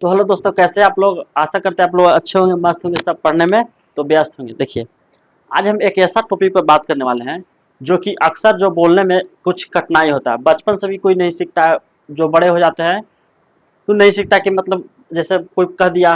तो हेलो दोस्तों, कैसे आप लोग? आशा करते हैं आप लोग अच्छे होंगे, मस्त होंगे, सब पढ़ने में तो व्यस्त होंगे। देखिए, आज हम एक ऐसा टॉपिक पर बात करने वाले हैं जो कि अक्सर जो बोलने में कुछ कठिनाई होता है। बचपन से भी कोई नहीं सीखता है, जो बड़े हो जाते हैं तो नहीं सीखता कि मतलब जैसे कोई कह दिया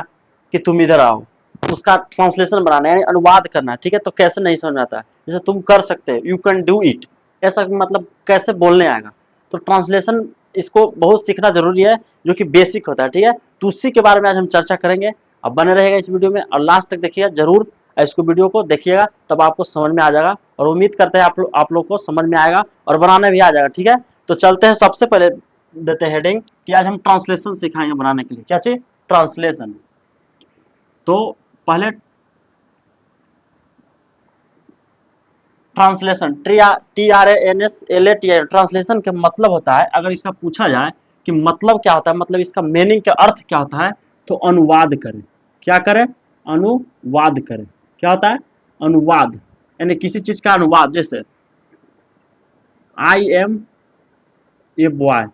कि तुम इधर आओ, उसका ट्रांसलेशन बनाना है, यानी अनुवाद करना है, ठीक है? तो कैसे नहीं समझ में आता है? जैसे तुम कर सकते हो, यू कैन डू इट, ऐसा मतलब कैसे बोलने आएगा? तो ट्रांसलेशन इसको बहुत सीखना जरूरी है, जो कि बेसिक होता है, ठीक है? तो उसी के बारे में आज हम चर्चा करेंगे। अब बने रहेगा इस वीडियो में और लास्ट तक देखिएगा जरूर। इसको वीडियो को देखिएगा तब आपको समझ में आ जाएगा, और उम्मीद करते हैं आप लोग को समझ में आएगा और बनाने भी आ जाएगा, ठीक है? तो चलते हैं, सबसे पहले देते हैं हेडिंग कि आज हम ट्रांसलेशन सिखाएंगे बनाने के लिए। क्या चीज? ट्रांसलेशन। तो पहले ट्रांसलेशन, TRANSLATION, ट्रांसलेशन के मतलब होता है, अगर इसका पूछा जाए कि मतलब क्या होता है, मतलब इसका मीनिंग का अर्थ क्या होता है, तो अनुवाद करें। क्या करें? अनुवाद करें। क्या होता है? अनुवाद, यानी किसी चीज का अनुवाद। जैसे I am a boy,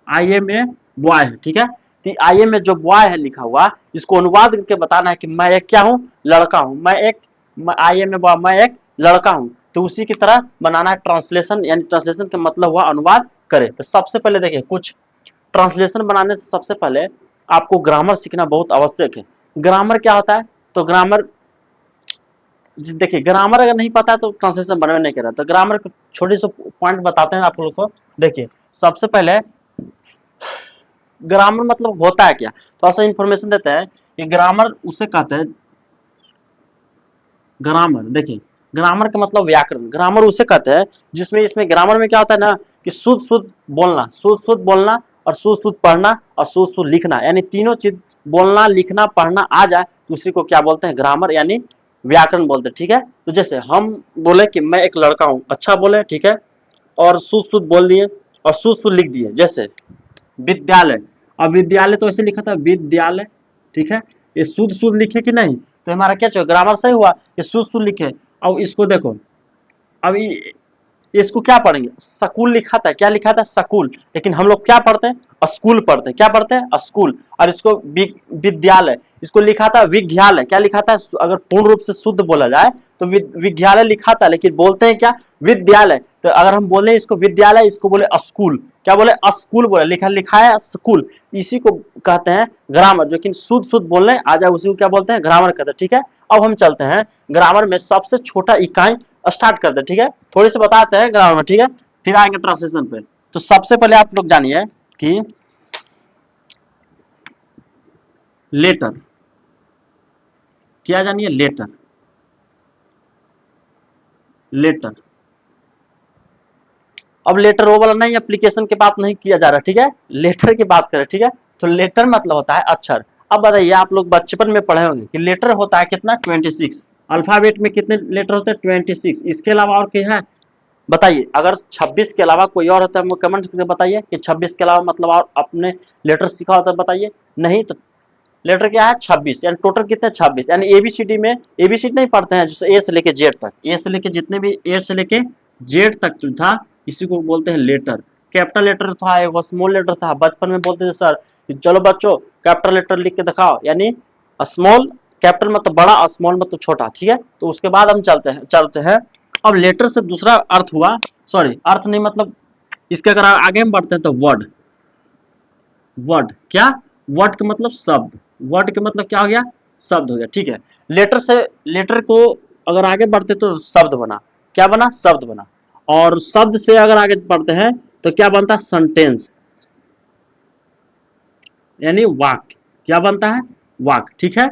I am a boy है, ठीक है? तो आई एम ए जो बॉय है लिखा हुआ, इसको अनुवाद करके बताना है कि मैं एक क्या हूँ? लड़का हूँ। आई एम ए बॉय, मैं एक लड़का हूँ। तो उसी की तरह बनाना है ट्रांसलेशन, यानी ट्रांसलेशन का मतलब हुआ अनुवाद करे। तो सबसे पहले देखिए, कुछ ट्रांसलेशन बनाने से सबसे पहले आपको ग्रामर सीखना बहुत आवश्यक है। ग्रामर क्या होता है? तो ग्रामर, देखिए, ग्रामर अगर नहीं पता है तो ट्रांसलेशन बनने नहीं कर रहा। तो ग्रामर के छोटे से पॉइंट बताते हैं आप लोग को। देखिए, सबसे पहले ग्रामर मतलब होता है क्या, थोड़ा सा इंफॉर्मेशन देते हैं कि ग्रामर उसे कहते हैं। ग्रामर, देखिए, ग्रामर का मतलब व्याकरण। ग्रामर उसे कहते हैं जिसमें, इसमें ग्रामर में क्या होता है ना, कि शुद्ध शुद्ध बोलना, शुद्ध शुद्ध बोलना, और शुद्ध शुद्ध पढ़ना, और शुद्ध शुद्ध लिखना, यानी तीनों चीज बोलना, लिखना, पढ़ना आ जाए तो उसी को क्या बोलते हैं? ग्रामर, यानी व्याकरण बोलते हैं, ठीक है? तो जैसे हम बोले कि मैं एक लड़का हूँ, अच्छा बोले, ठीक है, और शुद्ध शुद्ध बोल दिए और शुद्ध शुद्ध लिख दिए। जैसे विद्यालय, अब विद्यालय तो ऐसे लिखा था विद्यालय, ठीक है? ये शुद्ध शुद्ध लिखे कि नहीं? तो हमारा क्या चाहिए? ग्रामर सही हुआ, ये शुद्ध शुद्ध लिखे। अब इसको देखो, अब इसको क्या पढ़ेंगे? स्कूल लिखा था, क्या लिखा था? स्कूल। लेकिन हम लोग क्या पढ़ते हैं? स्कूल पढ़ते हैं। क्या पढ़ते हैं? स्कूल। और इसको विद्यालय, इसको लिखा था विद्यालय। क्या लिखा था? अगर पूर्ण रूप से शुद्ध बोला जाए तो विद्यालय लिखा था, लेकिन बोलते हैं क्या? विद्यालय। तो अगर हम बोले इसको विद्यालय, इसको बोले स्कूल। क्या बोले? स्कूल बोले, लिखा लिखा है स्कूल। इसी को कहते हैं ग्रामर। जो कि शुद्ध शुद्ध बोलने आ जाए उसी को क्या बोलते हैं? ग्रामर कहते हैं, ठीक है? अब हम चलते हैं ग्रामर में सबसे छोटा इकाई स्टार्ट करते हैं, ठीक है? थोड़ी सी बताते हैं ग्रामर में, ठीक है? फिर आएंगे ट्रांसलेशन पे। तो सबसे पहले आप लोग जानिए कि लेटर, क्या जानिए? Letter, letter. अब लेटर वो वाला नहीं, एप्लीकेशन की बात नहीं किया जा रहा, ठीक है? लेटर की बात करें, ठीक है? तो लेटर मतलब होता है अक्षर। अब बताइए, आप लोग बचपन में पढ़े होंगे कि लेटर होता है कितना? 26। अल्फाबेट में कितने लेटर होते हैं? 26। इसके अलावा और क्या है? बताइए। अगर 26 के अलावा कोई और होता है, कमेंट करके बताइए कि 26 के अलावा मतलब और अपने लेटर सीखा होता है, बताइए। नहीं तो लेटर क्या है? 26, यानी टोटल कितने? 26। यानी एबीसीडी में एबीसीडी नहीं पढ़ते हैं, जैसे ए से लेके जेड तक, ए से लेके जितने भी ए से लेके जेड तक जो था, इसी को बोलते हैं लेटर। कैपिटल लेटर था, एक स्मॉल लेटर था। बचपन में बोलते थे सर कि चलो बच्चों कैपिटल लेटर लिख के दिखाओ, यानी स्मॉल, कैपिटल मतलब बड़ा और स्मॉल मतलब छोटा, ठीक है? तो उसके बाद हम चलते हैं। अब लेटर से दूसरा अर्थ हुआ, सॉरी अर्थ नहीं, मतलब इसके अगर आगे हम बढ़ते हैं तो वर्ड। वर्ड क्या? वर्ड का मतलब शब्द। वर्ड का मतलब क्या हो गया? शब्द हो गया, ठीक है? लेटर से, लेटर को अगर आगे बढ़ते तो शब्द बना। क्या बना? शब्द बना। और शब्द से अगर आगे बढ़ते हैं तो क्या बनता है? सेंटेंस, यानी वाक्य। क्या बनता है? वाक्य, ठीक है?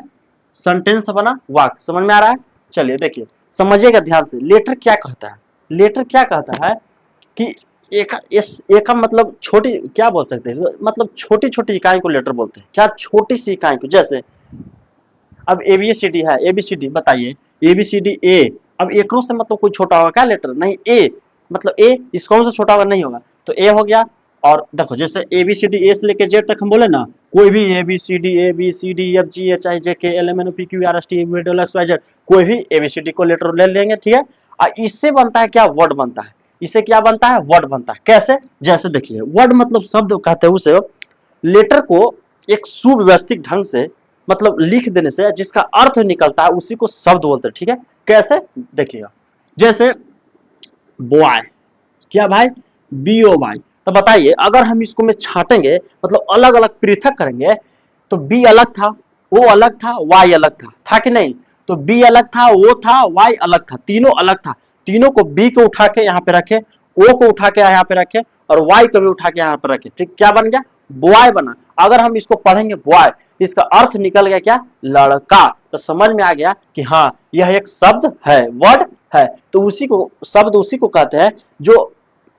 सेंटेंस बना वाक्य। समझ में आ रहा है? चलिए देखिए, समझिएगा ध्यान से। लेटर क्या कहता है? लेटर क्या कहता है कि एक का मतलब छोटी, क्या बोल सकते हैं, मतलब छोटी छोटी इकाई को लेटर बोलते हैं। क्या? छोटी सी इकाई को। जैसे अब एबीसीडी है, एबीसीडी बताइए, एबीसीडी ए। अब एकरों से मतलब कोई छोटा होगा क्या लेटर? नहीं। ए मतलब ए, इसको कौन सा छोटा होगा? नहीं होगा। तो ए हो गया। और देखो, जैसे एबीसीडी ए से लेके जेड तक हम बोले ना, कोई भी A B C D A B C D F G H I J K L M N O P Q R S T X Y Z, कोई भी एबीसीडी को लेटर ले लेंगे, ठीक है? और इससे बनता है क्या? वर्ड बनता है। इससे क्या बनता है? वर्ड बनता है। कैसे? जैसे देखिए, वर्ड मतलब शब्द कहते हैं उसे। लेटर को एक सुव्यवस्थित ढंग से मतलब लिख देने से जिसका अर्थ निकलता है उसी को शब्द बोलते हैं। ठीक है, कैसे देखिएगा, जैसे बॉय, क्या भाई, बी ओ वाई। तो बताइए अगर हम इसको में छाटेंगे मतलब अलग अलग पृथक करेंगे तो बी अलग था, ओ अलग था, वाई अलग था कि नहीं? तो बी अलग था, ओ था, वाई अलग था, तीनों अलग था। तीनों को बी को उठा के यहाँ पे रखे, ओ को उठा के यहाँ पे रखे और वाई को भी उठा के यहाँ पे रखे, ठीक, क्या बन गया? बॉय बना। अगर हम इसको पढ़ेंगे बॉय, इसका अर्थ निकल गया क्या? लड़का। तो समझ में आ गया कि हाँ यह एक शब्द है, वर्ड है। तो उसी को शब्द उसी को कहते हैं जो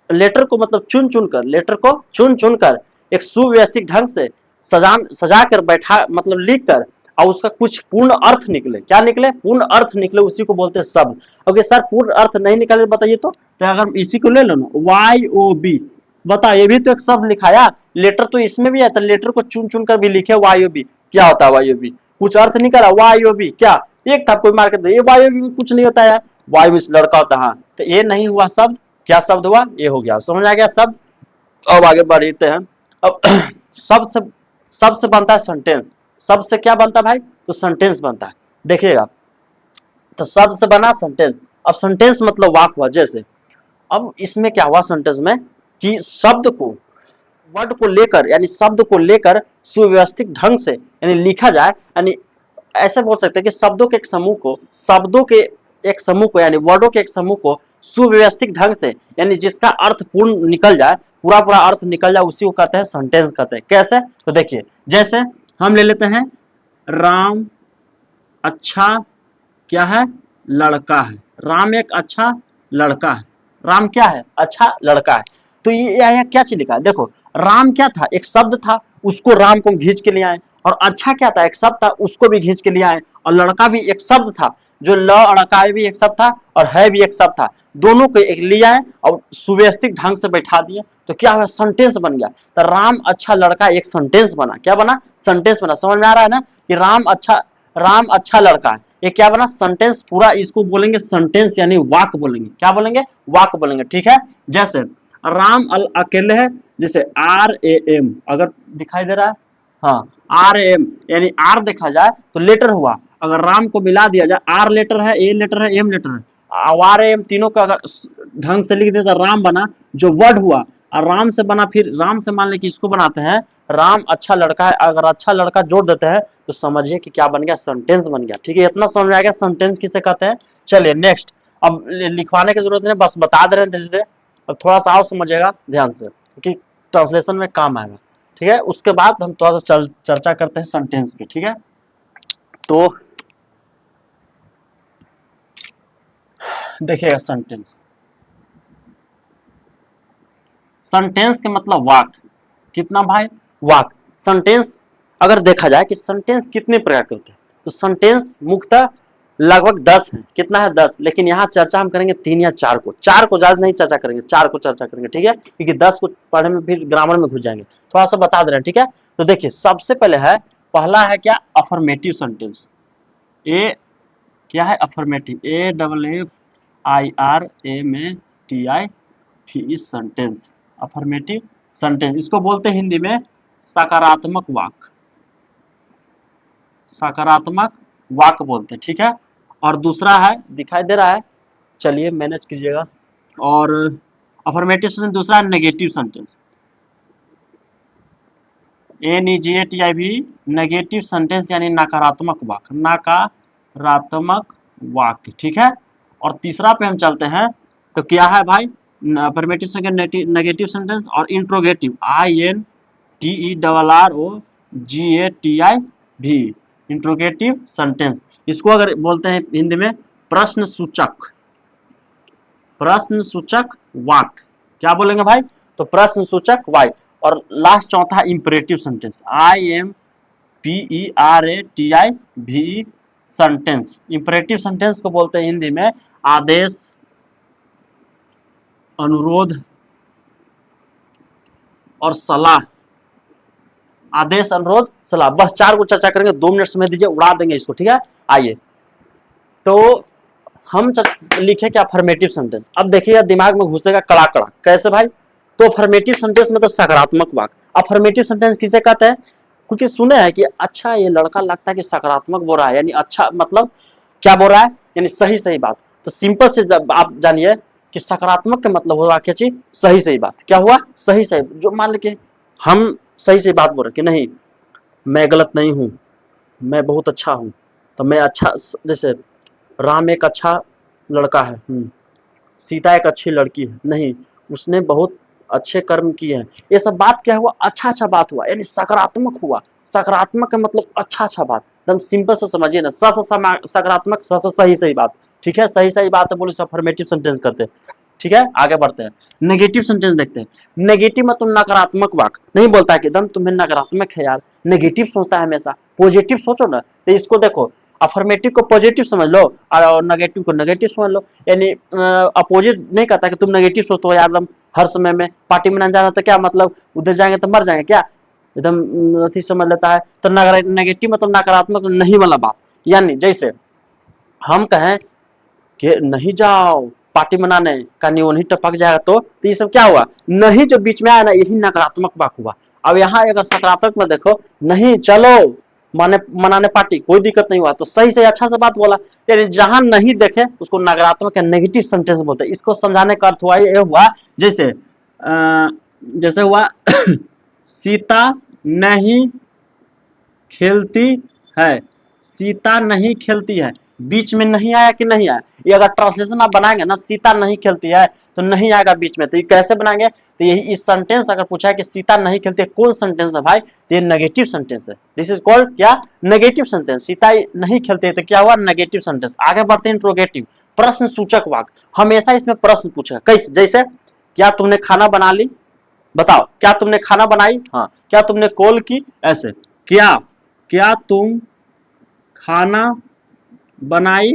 लेटर को मतलब चुन चुन कर, लेटर को चुन चुन कर एक सुव्यवस्थित ढंग से सजा कर बैठा मतलब लिख कर और उसका कुछ पूर्ण अर्थ निकले। क्या निकले? पूर्ण अर्थ निकले, उसी को बोलते हैं शब्द। ओके सर, पूर्ण अर्थ नहीं निकले बताइए तो अगर इसी को ले लो ना, वाई ओ बी, बता ये भी तो एक शब्द लिखाया, लेटर तो इसमें भी है, तो लेटर को चुन चुन कर भी लिखे वाई ओ बी, क्या होता है वाई ओ बी? कुछ अर्थ निकला वाई ओ बी, क्या एक था कोई मार्केट ये वाई ओ बी में कुछ नहीं होता है, वाई मीन्स लड़का होता है। हाँ, तो ये नहीं हुआ शब्द, क्या शब्द हुआ? ये हो गया, समझ आ गया शब्द। अब आगे बढ़ते हैं। अब शब्द से शब्द से बनता है सेंटेंस। शब्द से क्या बनता है भाई? तो सेंटेंस बनता है, देखिएगा। तो शब्द से बना सेंटेंस। अब सेंटेंस मतलब वाक्य हुआ। जैसे अब इसमें क्या हुआ सेंटेंस में कि शब्द को, वर्ड को लेकर यानी शब्द को लेकर सुव्यवस्थित ढंग से यानी लिखा जाए, यानी ऐसे बोल सकते हैं कि शब्दों के एक समूह को यानी वर्डों के एक समूह को सुव्यवस्थित ढंग से यानी जिसका अर्थ पूर्ण निकल जाए, पूरा पूरा अर्थ निकल जाए, उसी को कहते हैं सेंटेंस कहते हैं। कैसे? तो देखिए, जैसे हम ले लेते हैं राम अच्छा क्या है? लड़का है। राम एक अच्छा लड़का है। राम क्या है? अच्छा लड़का है। तो ये यहाँ क्या चीज लिखा है? देखो, राम क्या था? एक शब्द था, उसको राम को खींच के ले आए। और अच्छा क्या था? एक शब्द था, उसको भी खींच के ले आए। और लड़का भी एक शब्द था, जो लड़का भी एक शब्द था और है भी एक शब्द था, दोनों को एक ले आए और सुव्यवस्थित ढंग से बैठा दिए। तो क्या हुआ? सेंटेंस बन गया। तो राम अच्छा लड़का एक सेंटेंस बना। क्या बना? सेंटेंस बना। समझ में आ रहा है ना कि राम अच्छा लड़का है, ये क्या बना? सेंटेंस। पूरा इसको बोलेंगे सेंटेंस यानी वाक्य बोलेंगे। क्या बोलेंगे? वाक्य बोलेंगे। ठीक है, जैसे राम अकेले है, जैसे आर ए एम अगर दिखाई दे रहा है, हाँ आर ए एम यानी आर देखा जाए तो लेटर हुआ। अगर राम को मिला दिया जाए, आर लेटर है, ए लेटर है, एम लेटर है, आर एम तीनों का अगर ढंग से लिख दिया तो राम बना, जो वर्ड हुआ। और राम से बना, फिर राम से मान ले कि इसको बनाते हैं राम अच्छा लड़का है, अगर अच्छा लड़का जोड़ देते हैं तो समझिए कि क्या बन गया? सेंटेंस बन गया। ठीक है, इतना समझ में आ गया सेंटेंस किसे कहते हैं। चलिए नेक्स्ट। अब लिखवाने की जरूरत नहीं, बस बता दे रहे हैं धीरे धीरे। अब थोड़ा सा और समझिएगा ध्यान से क्योंकि ट्रांसलेशन में काम आएगा। ठीक है, उसके बाद हम थोड़ा सा चर्चा करते हैं सेंटेंस पे। ठीक है, तो देखिएगा सेंटेंस। सेंटेंस के मतलब वाक्य। कितना भाई? वाक्य। सेंटेंस अगर देखा जाए कि सेंटेंस कितने प्रकार के होते हैं, तो सेंटेंस मुख्यतः लगभग 10 है। कितना है? 10। लेकिन यहाँ चर्चा हम करेंगे 3 या 4 को। 4 को ज्यादा नहीं चर्चा करेंगे, 4 को चर्चा करेंगे। ठीक है, क्योंकि 10 को पढ़ने में फिर ग्रामर में घुस जाएंगे। थोड़ा सा बता दे रहे हैं। ठीक है, तो देखिए सबसे पहले है, पहला है क्या? Affirmative sentence. ए क्या है? Affirmative, A double F I R M A T I भी सेंटेंस। अफर्मेटिव सेंटेंस इसको बोलते हैं हिंदी में सकारात्मक वाक्य। सकारात्मक वाक्य बोलते हैं। ठीक है, और दूसरा है, दिखाई दे रहा है, चलिए मैनेज कीजिएगा। और अफर्मेटिव सेंटेंस दूसरा है negative sentence. NEGATIV negative sentence यानी नकारात्मक वाक्य। नकारात्मक वाक्य। ठीक है, और तीसरा पे हम चलते हैं तो क्या है भाई? अफर्मेटिव सेंटेंस, नेगेटिव सेंटेंस और इंट्रोगेटिव, INTERROGATIV इंट्रोगेटिव सेंटेंस। इसको अगर बोलते हैं हिंदी में प्रश्न सूचक, प्रश्न सूचक वाक्य। क्या बोलेंगे भाई? तो प्रश्न सूचक वाक्य। और लास्ट चौथा imperative sentence, IMPERATIV sentence. Imperative sentence को बोलते हैं हिंदी में आदेश, अनुरोध और सलाह। आदेश, अनुरोध, सलाह, बस 4 को चर्चा करेंगे। 2 मिनट समय दीजिए, उड़ा देंगे इसको। ठीक है, आइए तो हम लिखे क्या? Affirmative sentence. अब देखिएगा दिमाग में घुसेगा कड़ा कड़ा। कैसे भाई? तो अफर्मेटिव सेंटेंस में तो सकारात्मक वाक्य। अफर्मेटिव सेंटेंस किसे कहते हैं? क्योंकि सुने हैं कि अच्छा ये लड़का लगता है कि सकारात्मक बोल रहा है, यानी अच्छा मतलब क्या बोल रहा है, यानी सही सही बात। तो सिंपल से आप जानिए कि सकारात्मक का मतलब हुआ क्या चीज, सही सही बात। क्या हुआ, सही सही। जो मान लीजिए हम सही सही बात बोल रहे कि नहीं मैं गलत नहीं हूँ, मैं बहुत अच्छा हूँ, तो मैं अच्छा, जैसे राम एक अच्छा लड़का है, सीता एक अच्छी लड़की है, नहीं उसने बहुत अच्छे कर्म किए हैं, ये सब बात क्या हुआ, अच्छा अच्छा बात हुआ, यानी सकारात्मक हुआ। सकारात्मक का मतलब अच्छा अच्छा बात, एकदम सिंपल से समझिए ना, सकारात्मक सही सही बात। ठीक है, सही सही बात है बोले अफर्मेटिव सेंटेंस करते हैं। ठीक है, आगे बढ़ते हैं, नेगेटिव सेंटेंस देखते हैं। नेगेटिव मतलब नकारात्मक वाक्य, नहीं बोलता है कि एकदम तुम्हें नकारात्मक है यार, नेगेटिव सोचता है हमेशा, पॉजिटिव सोचो ना। तो इसको देखो, अफर्मेटिव को पॉजिटिव समझ लो और नेगेटिव को नेगेटिव समझ लो, यानी अपोजिट नहीं कहता कि तुम नेगेटिव सोचते हो यार एकदम हर समय में पार्टी में ना जाना, तो क्या मतलब उधर जाएंगे तो मर जाएंगे क्या, एकदम अथी समझ लेता है। तो नेगेटिव मतलब नकारात्मक नहीं वाला बात, यानी जैसे हम कहें कि नहीं जाओ पार्टी मनाने, कहीं वो नहीं टपक जाएगा तो ये सब क्या हुआ, नहीं जो बीच में आया ना यही नकारात्मक वाक्य हुआ। अब यहाँ अगर सकारात्मक में देखो, नहीं चलो माने मनाने पार्टी, कोई दिक्कत नहीं हुआ, तो सही से अच्छा से बात बोला। यानी जहां नहीं देखे उसको नकारात्मक या नेगेटिव सेंटेंस बोलते हैं। इसको समझाने का अर्थ हुआ ये हुआ, जैसे जैसे हुआ सीता नहीं खेलती है, सीता नहीं खेलती है, बीच में नहीं आया कि नहीं आया, ये अगर ट्रांसलेशन आप बनाएंगे ना, सीता नहीं खेलती है तो नहीं आएगा बीच में, तो ये कैसे बनाएंगे, तो यही इस सेंटेंस अगर पूछा है कि सीता नहीं खेलती है, कौन सेंटेंस है भाई, तो ये नेगेटिव सेंटेंस है। दिस इज कॉल्ड क्या, नेगेटिव सेंटेंस। सीता नहीं खेलती है तो क्या हुआ, नेगेटिव सेंटेंस। आगे बढ़ते हैं, इंट्रोगेटिव, प्रश्न सूचक वाक्य। हमेशा इसमें प्रश्न पूछेगा, कैसे, जैसे क्या तुमने खाना बना ली, बताओ क्या तुमने खाना बनाई, हाँ क्या तुमने कॉल की, ऐसे क्या, क्या तुम खाना बनाई,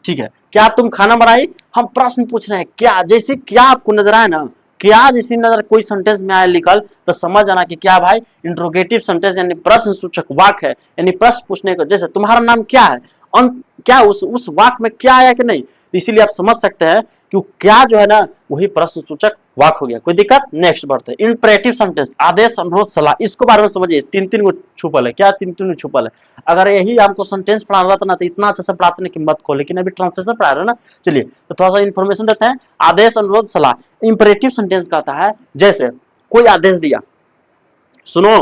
ठीक है, क्या तुम खाना बनाई, हम प्रश्न पूछ रहे हैं क्या, जैसे क्या आपको नजर आए ना, क्या जैसे नजर कोई सेंटेंस में आया लिखल, तो समझ आना कि क्या भाई इंट्रोगेटिव सेंटेंस यानी प्रश्न सूचक वाक्य है, यानी प्रश्न पूछने को। जैसे तुम्हारा नाम क्या है, क्या उस वाक्य में क्या आया कि नहीं, इसीलिए आप समझ सकते हैं कि क्या जो है ना वही प्रश्न सूचक वाक्य हो गया। कोई दिक्कत, नेक्स्ट बढ़ते हैं, इंपरेटिव सेंटेंस, आदेश अनुरोध सलाह, इसको बारे में समझिए, तीन तीन को छुपल है, क्या तीन तीन छुपल है। अगर यही हमको सेंटेंस पढ़ाना रहता ना तो इतना अच्छा से पढ़ाते नहीं कि मत को, लेकिन अभी ट्रांसलेशन पढ़ा रहे ना। चलिए तो थोड़ा सा इन्फॉर्मेशन देते हैं, आदेश अनुरोध सलाह। इंपरेटिव सेंटेंस कहता है जैसे कोई आदेश दिया, सुनो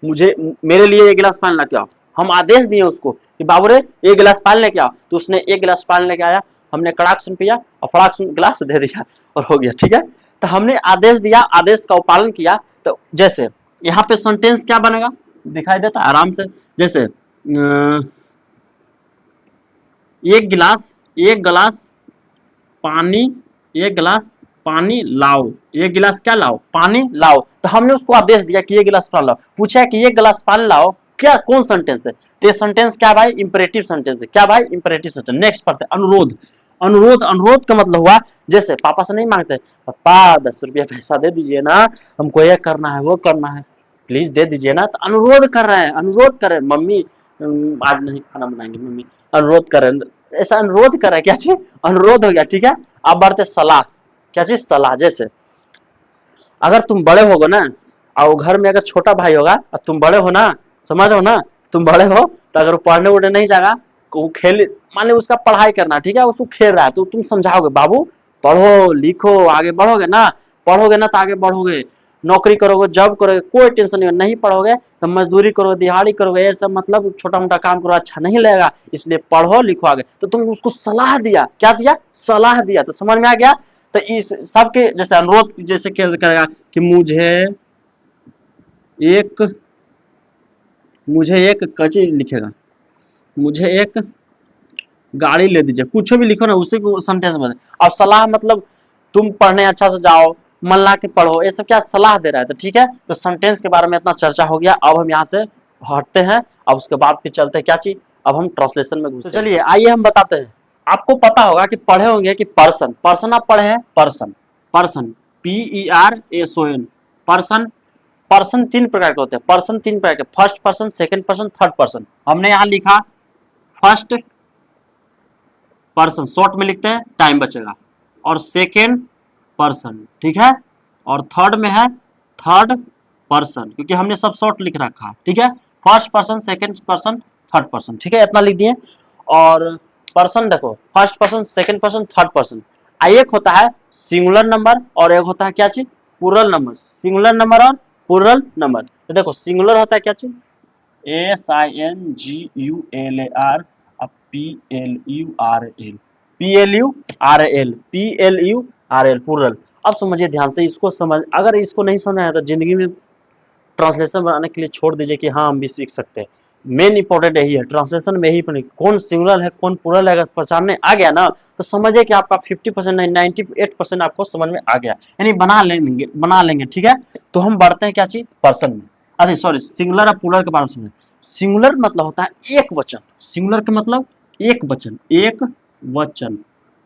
मुझे मेरे लिए एक गिलास पानी लेके आओ, हम आदेश दिए उसको कि बाबू रे एक गिलास पानी लेके आओ, तो उसने एक गिलास पानी लेके आया, हमने कड़ाक सुन पिया और फड़ाक सुन गिलास दे दिया और हो गया। ठीक है, तो हमने आदेश दिया, आदेश का पालन किया। तो जैसे यहाँ पे सेंटेंस क्या बनेगा, दिखाई देता है आराम से, जैसे एक गिलास पानी, एक गिलास पानी लाओ, एक गिलास क्या लाओ, पानी लाओ। तो हमने उसको आदेश दिया कि ये गिलास पानी लाओ, पूछा है कि ये गिलास पानी लाओ, क्या कौन सेंटेंस है, तो ये सेंटेंस क्या भाई, इंपरेटिव सेंटेंस है। क्या भाई, इंपरेटिव सेंटेंस। नेक्स्ट पढ़ते हैं, अनुरोध। अनुरोध, अनुरोध का मतलब हुआ जैसे पापा से नहीं मांगते, पापा 10 रुपया पैसा दे दीजिए ना, हमको ये करना है वो करना है, प्लीज दे दीजिए ना, तो अनुरोध कर रहे हैं, अनुरोध कर रहे हैं, मम्मी आज नहीं खाना बनाएंगे मम्मी, अनुरोध कर रहे हैं, ऐसा अनुरोध कर रहा है, क्या चीज, अनुरोध हो गया। ठीक है, अब बढ़ते सलाह, क्या चीज, सलाह। जैसे अगर तुम बड़े होगे ना और घर में अगर छोटा भाई होगा और तुम बड़े हो ना, समझ हो ना, तुम बड़े हो तो अगर वो पढ़ने उड़ने नहीं जाएगा, वो खेल, मान ली उसका पढ़ाई करना, ठीक है उसको खेल रहा है, तो तुम समझाओगे बाबू पढ़ो लिखो आगे बढ़ोगे ना, पढ़ोगे ना तो आगे बढ़ोगे, नौकरी करोगे जॉब करोगे कोई टेंशन नहीं, नहीं पढ़ोगे तो मजदूरी करोगे दिहाड़ी करोगे, ये सब मतलब छोटा मोटा काम करो, अच्छा नहीं लगेगा, इसलिए पढ़ो लिखो आगे। तो तुम उसको सलाह दिया, क्या दिया, सलाह दिया, तो समझ में आ गया। तो इस सबके जैसे अनुरोध जैसे क्या करेगा कि एक मुझे एक कची लिखेगा, मुझे एक गाड़ी ले दीजिए, कुछ भी लिखो ना उसी को सेंटेंस में। अब सलाह मतलब तुम पढ़ने अच्छा से जाओ, मन ला के पढ़ो, ये सब क्या सलाह दे रहा है। तो ठीक है, तो सेंटेंस के बारे में इतना चर्चा हो गया, अब हम यहाँ से हटते हैं, अब उसके बाद फिर चलते हैं क्या चीज, अब हम ट्रांसलेशन में घुसते हैं। तो चलिए आइए हम बताते हैं। आपको पता होगा कि पढ़े होंगे कि पर्सन, पर्सन आप पढ़े हैं, person, person PERSON, person. Person तीन प्रकार के होते हैं, पर्सन तीन प्रकार के, first person, second person, third person. हमने यहाँ लिखा फर्स्ट पर्सन, शॉर्ट में लिखते हैं टाइम बचेगा, और सेकेंड पर्सन, ठीक है, और थर्ड में है थर्ड पर्सन, क्योंकि हमने सब शॉर्ट लिख रखा है, ठीक है। First person, second person, third person, ठीक है, इतना लिख दिए। और पर्सन देखो, first person, second person, third person. एक होता है सिंगुलर नंबर और एक होता है क्या चीज, प्लूरल नंबर। सिंगुलर नंबर और प्लूरल नंबर। तो देखो सिंगुलर होता है क्या चीज, SINGULAR, अब PLURL, PLURL प्लूरल। अब समझिए ध्यान से, इसको समझ, अगर इसको नहीं समझ आया तो जिंदगी में ट्रांसलेशन बनाने के लिए छोड़ दीजिए कि हाँ हम भी सीख सकते हैं। मेन इंपॉर्टेंट यही है, ट्रांसलेशन में यही कौन सिंगुलर है कौन प्लूरल है, अगर पहचानने आ गया ना तो समझिए कि आपका 50% नहीं 98% आपको समझ में आ गया, यानी बना लेंगे, ठीक है। तो हम बढ़ते हैं क्या चीज, पर्सन में। अरे सॉरी, सिंगुलर और प्लूरल के बारे में समझें। सिंगुलर मतलब होता है एक वचन, सिंगुलर का मतलब एक वचन, एक वचन,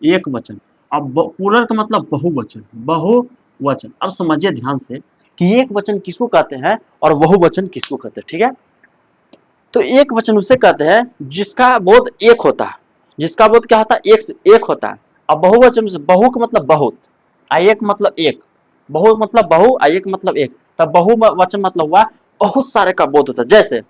एक वचन। अब प्लूरल का मतलब बहुवचन, बहुवचन। अब समझिए ध्यान से कि एक वचन किसको कहते हैं और बहुवचन किसको कहते हैं, ठीक है। तो एक वचन उसे कहते हैं जिसका बोध एक होता है, जिसका बोध क्या होता है, एक से एक होता है। अब बहुवचन से, बहु का मतलब बहुत, एक मतलब एक, बहु मतलब बहु, एक मतलब एक। तब बहुवचन मतलब हुआ बहुत सारे का बोध होता है। जैसे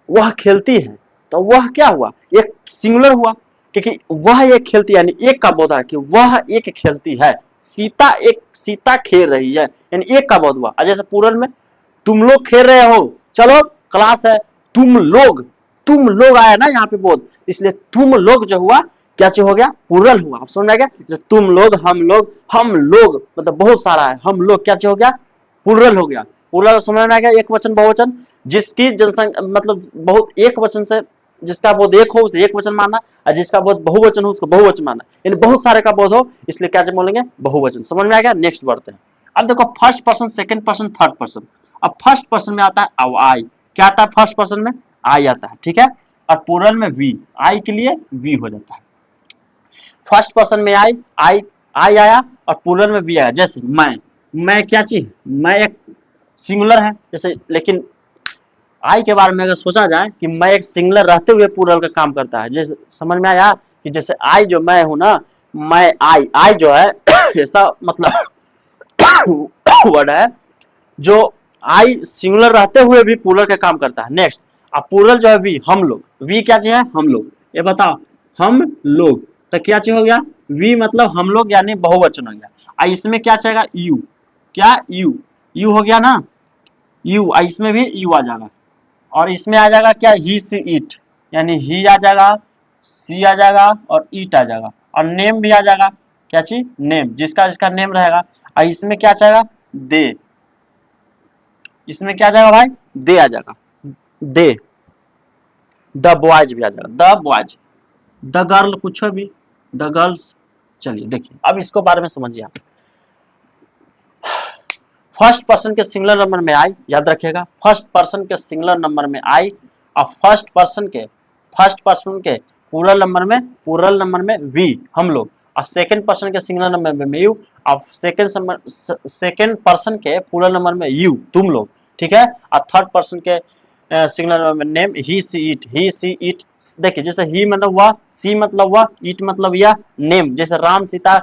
वह खेलती है, तो वह क्या हुआ, एक सिंगुलर हुआ, क्योंकि वह एक खेलती है, यानी एक का बोध है कि वह एक खेलती है। सीता खेल रही है, यानी एक का बोध हुआ। और जैसे पूरन में तुम लोग खेल रहे हो, चलो क्लास है, तुम लोग आया ना यहाँ पे बोध, इसलिए तुम लोग जो हुआ क्या चीज हो गया, प्लूरल हुआ। आप समझ गया, जैसे तुम लोग, हम लोग मतलब बहुत सारा है, हम लोग क्या चीज हो गया, प्लूरल हो गया। प्लूरल समझ में आ गया, एक वचन बहुवचन। जिसकी जनसंख्या मतलब बहुत एक वचन से, जिसका बोध एक हो उसे एक वचन माना, और जिसका बोध बहुवचन हो उसको बहुवचन माना, यानी बहुत सारे का बोध हो इसलिए क्या बोलेंगे, बहुवचन। समझ में आ गया, नेक्स्ट बढ़ते हैं। अब देखो first person, second person, third person. अब फर्स्ट पर्सन में आता है आई, क्या आता है फर्स्ट पर्सन में, आई आता है, ठीक है। और प्लूरल में वी, आई के लिए वी हो जाता है। फर्स्ट पर्सन में आई आया और प्लूरल में वी आया। जैसे मैं क्या चीज, मैं एक सिंगुलर है जैसे, लेकिन आई के बारे में अगर सोचा जाए कि मैं एक सिंगुलर रहते हुए प्लूरल का काम करता है, जैसे समझ में आया कि जैसे आई जो मैं हूं ना, मैं आई जो है ऐसा मतलब वर्ड है जो आई सिंगुलर रहते हुए भी प्लूरल का काम करता है। नेक्स्ट, अब प्लूरल जो है वी, हम लोग, वी क्या चीज है, हम लोग। ये बताओ, हम लोग, तो क्या चीज हो गया, वी मतलब हम लोग, यानी बहुवचन हो गया। इसमें क्या चाहेगा, यू, क्या यू हो गया ना, यू, इसमें भी यू आ जाएगा। और इसमें आ जाएगा क्या, ही सी इट, यानी ही आ जाएगा, सी आ जाएगा और ईट आ जाएगा। और नेम भी आ जाएगा, क्या चीज, नेम, जिसका जिसका नेम रहेगा। और इसमें क्या चाहेगा, दे, इसमें क्या आ जाएगा भाई, दे आ जाएगा, दे। द बॉयज भी आ जाएगा, द बॉयज, द गर्ल, कुछ भी, द गर्ल्स। चलिए देखिए, अब इसको बारे में समझिए आप। फर्स्ट पर्सन के सिंगुलर नंबर में आई, याद रखिएगा, फर्स्ट पर्सन के सिंगुलर नंबर में आई। और फर्स्ट पर्सन के प्लूरल नंबर में वी, हम लोग। और सेकंड पर्सन के सिंगुलर नंबर में यू। और सेकंड पर्सन के प्लूरल नंबर में यू, तुम लोग, ठीक है। और थर्ड पर्सन के सिंगुलर नंबर में नेम, ही सी इट। देखिए जैसे ही मतलब वह, सी मतलब वह, इट मतलब यह, नेम जैसे राम, सीता,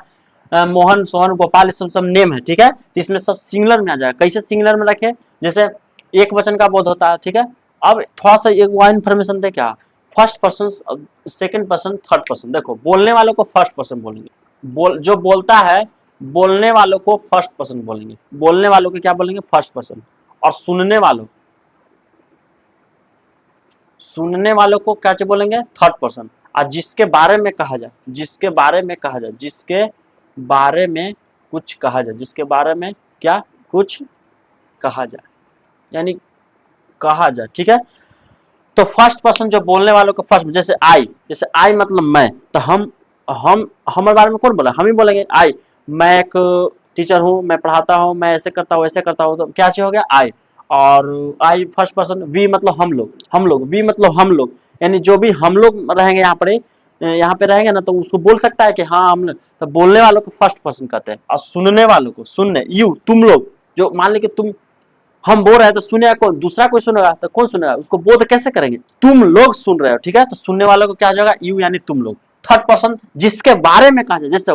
मोहन, सोहन, गोपाल, सब नेम है, ठीक है। तो इसमें सब सिंगुलर में आ जाएगा। कैसे सिंगुलर में रखे, जैसे एक वचन का बोध होता है, ठीक है। अब थोड़ा सा एक वो इन्फॉर्मेशन दे, क्या first person, second person, third person. देखो बोलने वालों को फर्स्ट पर्सन बोलेंगे, जो बोलता है, बोलने वालों को फर्स्ट पर्सन बोलेंगे, बोलने वालों को क्या बोलेंगे, फर्स्ट पर्सन। और सुनने वालों को क्या बोलेंगे, थर्ड पर्सन। और जिसके बारे में कहा जाए, जिसके बारे में कुछ कहा जाए, जिसके बारे में क्या कुछ कहा जाए, यानी कहा जाए, ठीक है। तो फर्स्ट पर्सन जो बोलने वालों को फर्स्ट, जैसे आई मतलब मैं, तो हम हमारे बारे में कौन बोला, हम ही बोलेंगे आई। मैं एक टीचर हूँ, मैं पढ़ाता हूँ, मैं ऐसे करता हूँ वैसे करता हूँ, तो क्या चीज हो गया, आई। और आई फर्स्ट पर्सन, वी मतलब हम लोग, वी मतलब हम लोग, यानी जो भी हम लोग रहेंगे यहाँ पे रहेंगे ना, तो उसको बोल सकता है कि हाँ हम। तो बोलने वालों को फर्स्ट पर्सन कहते हैं। और सुनने वालों को, सुनने, यू, तुम लोग, जो मान ली कि तुम, हम बोल रहे हैं तो सुनेगा कौन, दूसरा कोई सुनेगा, तो कौन सुनेगा, उसको बोध कैसे करेंगे, तुम लोग सुन रहे हो, ठीक है। तो सुनने वालों को क्या जाएगा, यू, यानी तुम लोग। थर्ड पर्सन जिसके बारे में कहा जाए, जैसे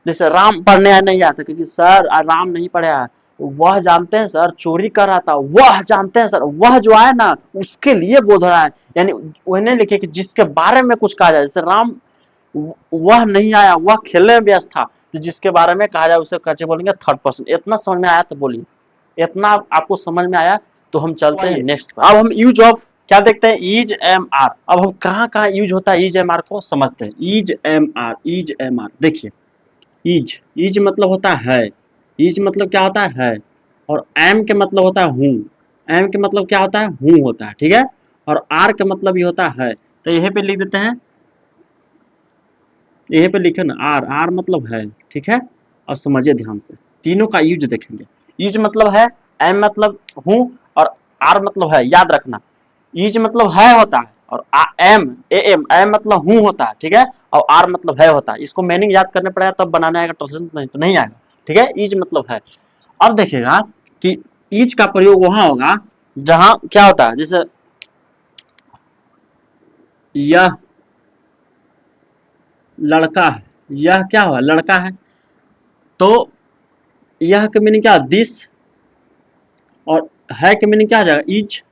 जैसे राम पढ़ने नहीं आता, क्योंकि सर राम नहीं पढ़ा, वह जानते हैं सर चोरी कर रहा था, वह जानते हैं सर, वह जो आया ना उसके लिए बोध रहा है, यानी उन्हें लिखे कि जिसके बारे में कुछ कहा जाए। जैसे राम वह नहीं आया, वह खेलने में व्यस्त था, तो जिसके बारे में कहा जाए उसे कैसे बोलेंगे, थर्ड पर्सन। इतना समझ में आया तो बोलिए, इतना आपको समझ में आया तो हम चलते हैं नेक्स्ट पर। अब हम यूज ऑफ क्या देखते हैं, ईज एम आर। अब हम कहाँ कहाँ यूज होता है ईज एम आर को समझते हैं। Is am are, is am are देखिए, ईज, ईज मतलब होता है, ईज मतलब क्या होता है, और एम के मतलब होता है हूँ, एम के मतलब क्या होता है, हूँ होता है, ठीक है। और आर का मतलब ये होता है, तो यहीं पे लिख देते हैं, यहीं पे लिखे ना आर, आर मतलब है, ठीक है। और समझिए ध्यान से, तीनों का यूज देखेंगे। यूज मतलब है, एम मतलब हूँ, और आर मतलब है, याद रखना। ईज मतलब है होता है, और एम ए एम एम मतलब हूँ होता है, ठीक है। और आर मतलब है होता है। इसको मीनिंग याद करने पड़ेगा तब बनाने आएगा, ट्रांसलेशन नहीं तो नहीं आएगा, ठीक है। ईज मतलब है। अब देखिएगा कि ईज का प्रयोग वहां होगा जहां क्या होता है, जैसे यह लड़का है, यह क्या हुआ, लड़का है, तो यह के मीनिंग क्या, दिस, और है के मीनिंग क्या आ जाएगा, is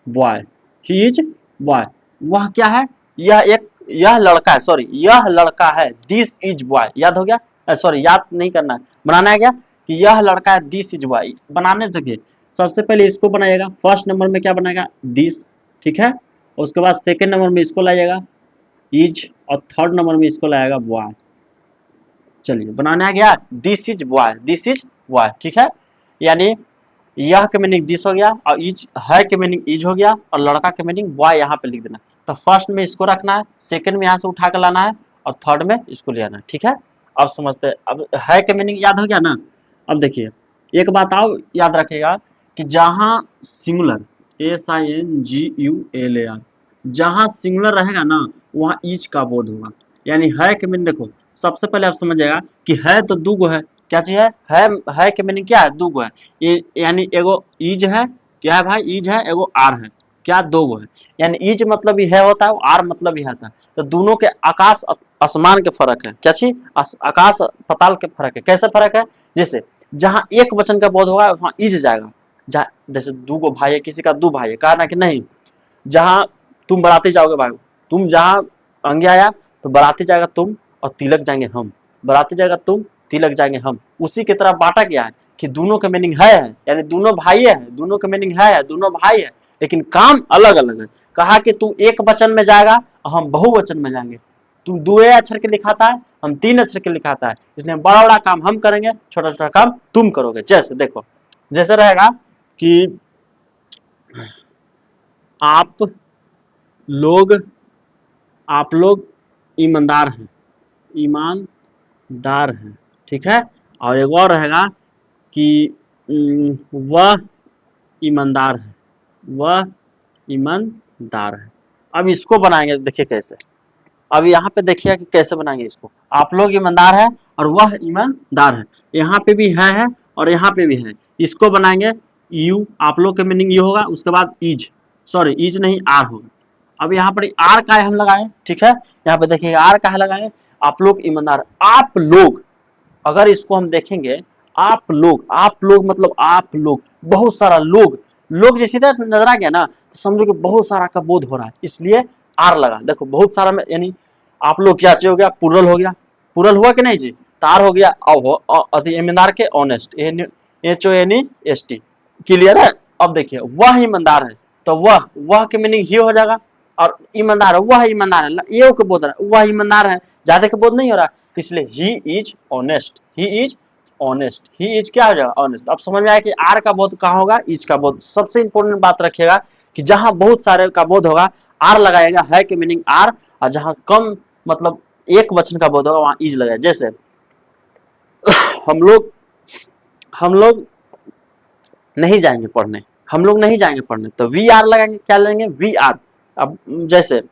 boy, he is boy. वह क्या है, यह लड़का है, सॉरी यह लड़का है, दिस इज बॉय, याद हो गया, सॉरी याद नहीं करना है, बनाना है क्या, कि यह लड़का है, दिस इज बॉय। बनाने देखिए, सबसे पहले इसको बनाइएगा, फर्स्ट नंबर में क्या बनाएगा, दिस, ठीक है। उसके बाद सेकेंड नंबर में इसको लाइएगा इज, और थर्ड नंबर में इसको लाएगा बॉय। चलिए बनाना है क्या, this is boy, this is boy, ठीक है। यानी यह के मीनिंग दिस हो गया, और इज है के मीनिंग इज हो गया, और लड़का के मीनिंग बॉय यहाँ पे लिख देना। तो फर्स्ट में इसको रखना है, सेकंड में यहाँ से उठा कर लाना है, और थर्ड में इसको ले आना है, ठीक है। अब समझते हैं, अब है के मीनिंग याद हो गया ना। अब देखिए एक बात आओ याद रखेगा कि जहां सिंगुलर, SINGULAR, जहां सिंगुलर रहेगा ना वहां इज का बोध होगा। यानी है के मीनिंग देखो, सबसे पहले आप समझिएगा कि है तो दो गो है, क्या चीज है के मीनिंग क्या है, दो गो है। ये यानी एगो ईज है, क्या है भाई, ईज है, एगो आर है, क्या दो गो है। यानी ईज मतलब ही है होता है, आर मतलब ही आता है। तो दोनों के आकाश आसमान के फर्क है, क्या चीज, आकाश पताल के फर्क है। कैसे फर्क है, जैसे जहां एक वचन का बोध होगा वहां ईज जाएगा। जहाँ जैसे दो गो भाई है, किसी का दो भाई है, कहा ना कि नहीं, जहां तुम बराती जाओगे भाई, तुम जहां अंगे आया तो बराती जाएगा तुम, और तिलक जाएंगे हम, बराती जाएगा तुम, तिलक जाएंगे हम। उसी की तरह बांटा गया है कि दोनों का मीनिंग है, यानी दोनों भाई है, दोनों का मीनिंग है, दोनों भाई है, लेकिन काम अलग अलग है। कहा कि तू एक वचन में जाएगा और हम बहुवचन में जाएंगे, तू दो अक्षर के लिखाता है, हम तीन अक्षर के लिखाता है, इसलिए बड़ा बड़ा काम हम करेंगे, छोटा छोटा काम तुम करोगे। जैसे देखो, जैसे रहेगा कि आप लोग, आप लोग ईमानदार हैं, ईमानदार हैं, ठीक है। और एक और रहेगा कि वह ईमानदार है, वह ईमानदार है। अब इसको बनाएंगे, देखिए कैसे। अब यहाँ पे देखिए कि कैसे बनाएंगे इसको। आप लोग ईमानदार है और वह ईमानदार है, यहाँ पे भी है और यहाँ पे भी है। इसको बनाएंगे यू, आप लोग के मीनिंग ये होगा, उसके बाद इज, सॉरी इज नहीं आर होगा। अब यहाँ पर आर का हम लगाए, ठीक है। यहाँ पे देखिए आर का लगाए, आप लोग ईमानदार, आप लोग, अगर इसको हम देखेंगे, आप लोग मतलब आप लोग, बहुत सारा लोग, लोग जैसे नजर आ गया ना तो समझो कि बहुत सारा का बोध हो रहा है, इसलिए आर लगा। देखो बहुत सारा में, यानी आप लोग क्या चाहिए हो गया, पुरल हो गया, पुरल हुआ कि नहीं जी, तार हो गया, ईमानदार के ऑनेस्ट, HONEST, क्लियर है। अब देखिए वह ईमानदार है, तो वह के मीनिंग ही हो जाएगा, और ईमानदार है, वह ईमानदार है, ये के बोध रहा है, वह ईमानदार है, ज्यादा के बोध नहीं हो रहा, इसलिए he is honest, he is honest, he is क्या हो जाएगा, ऑनेस्ट। अब समझ में आया कि आर का बोध कहाँ होगा, इज का बोध। सबसे इंपॉर्टेंट बात रखिएगा कि जहां बहुत सारे का बोध होगा आर लगाएगा, है के मीनिंग आर, और जहां कम मतलब एक वचन का बोध होगा वहां इज लगाएगा। जैसे हम लोग, हम लोग नहीं जाएंगे पढ़ने, हम लोग नहीं जाएंगे पढ़ने, तो वी आर लगाएंगे, क्या लेंगे, वी आर। अब जैसे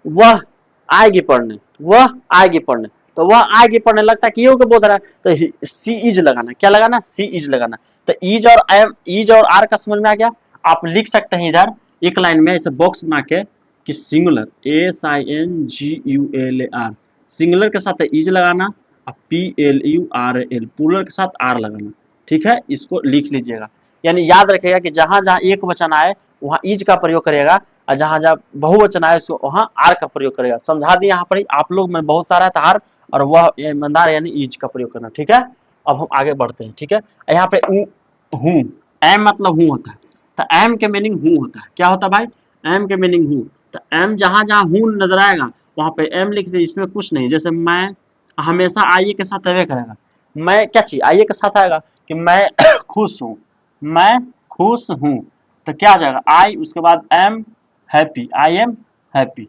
वह आएगी पढ़ने, वह आएगी पढ़ने, तो वह आएगी पढ़ने लगता है कि ये बोल रहा है, तो सी इज लगाना, क्या लगाना, सी इज लगाना। तो इज और एम, इज और आर का समझ में आ गया। आप लिख सकते हैं इधर एक लाइन में ऐसे बॉक्स बना के कि सिंगुलर, SINGULAR, सिंगुलर के साथ इज लगाना और PLURAL, प्लूरल के साथ आर लगाना। ठीक है, इसको लिख लीजिएगा। यानी याद रखिएगा कि जहां जहां एक वचन आए वहां इज का प्रयोग करेगा, और जहां जहां बहुवचन आए उसको वहां आर का प्रयोग करेगा। समझा दिए यहाँ पर ही आप लोग में बहुत सारा था आर, और वह ईमानदार यानी इज का प्रयोग करना। ठीक है, अब हम आगे बढ़ते हैं। ठीक है, यहाँ पे हूँ, एम मतलब हूँ होता है, तो एम के मीनिंग हूँ होता है। क्या होता है भाई? एम के मीनिंग हूँ। तो एम जहां जहां हूँ नजर आएगा वहां पे एम लिख दे, इसमें कुछ नहीं। जैसे मैं हमेशा आइए के साथ रहबे करेगा, मैं क्या चीज आइए के साथ आएगा कि मैं खुश हूँ, मैं खुश हूँ, तो क्या आ जाएगा? आई, उसके बाद am happy, I am happy.